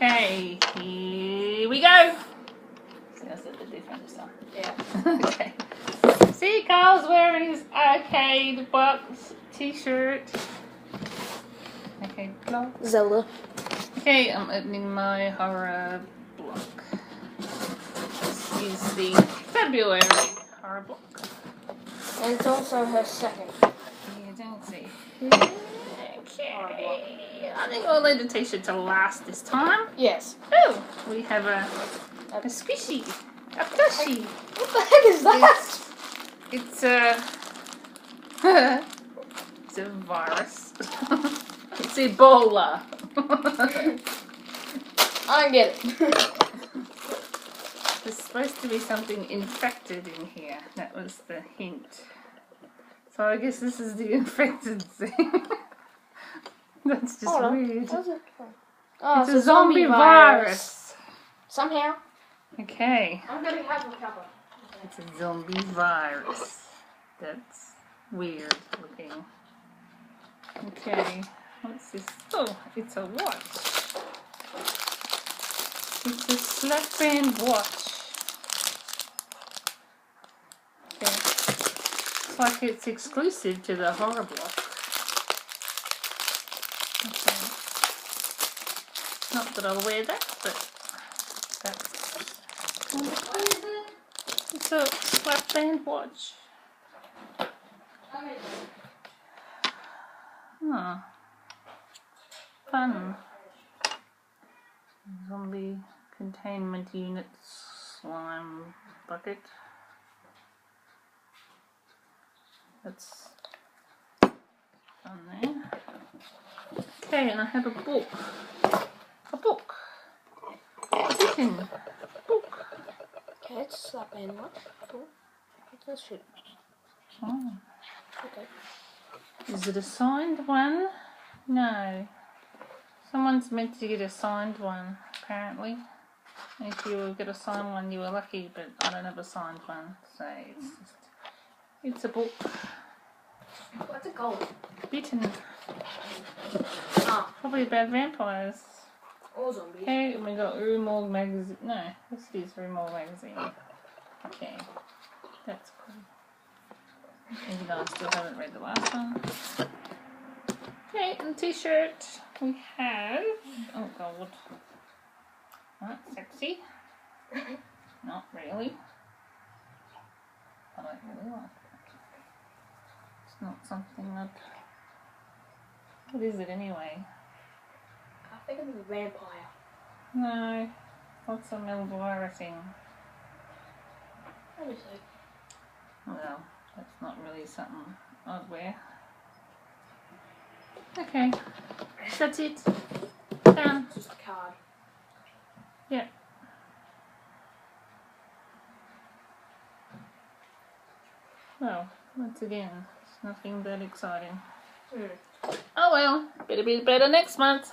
Okay, here we go. See, I said the different stuff. Yeah. Okay. See, Carl's wearing his arcade box t-shirt. Okay, block. Zelda. Okay, I'm opening my horror block. This is the February horror block. And it's also her second. Yeah, don't see. Okay. I think we'll leave the t-shirt to last this time. Yes. Oh, we have a squishy, a plushie. What the heck is that? It's it's a virus. It's Ebola. I don't get it. There's supposed to be something infected in here. That was the hint. So I guess this is the infected thing. That's just Hold on. weird. How's it? Oh, It's a zombie virus. Somehow. Okay. I'm gonna have a cover. It's a zombie virus. That's weird looking. Okay. What's this? Oh, it's a watch. It's a slap band watch. Okay. Looks like it's exclusive to the horror block. Okay. Not that I'll wear that, but that's... It's a slap band watch. Huh. Fun. Zombie containment unit slime bucket. That's fun there. Okay, and I have a book. A book. A written book. Okay, it's slap and what? Let's shoot. Oh. Okay. Is it a signed one? No. Someone's meant to get a signed one, apparently. If you get a signed one, you were lucky, but I don't have a signed one, so it's a book. What's it called? Bitten. Ah, Probably about vampires. or zombies. Okay, and we got Rue Morgue magazine. No, this is Rue Morgue magazine. Okay, that's cool. Even though I still haven't read the last one. Okay, and the t-shirt we have. Oh god. That's sexy. Not really. I don't really like it. It's not something that. What is it anyway? I think it's a vampire. No. What's a Melvira thing? Let me see. Well, that's not really something I'd wear. Okay. That's it. Done. It's just a card. Yeah. Well, once again, it's nothing that exciting. Oh well, better be better next month.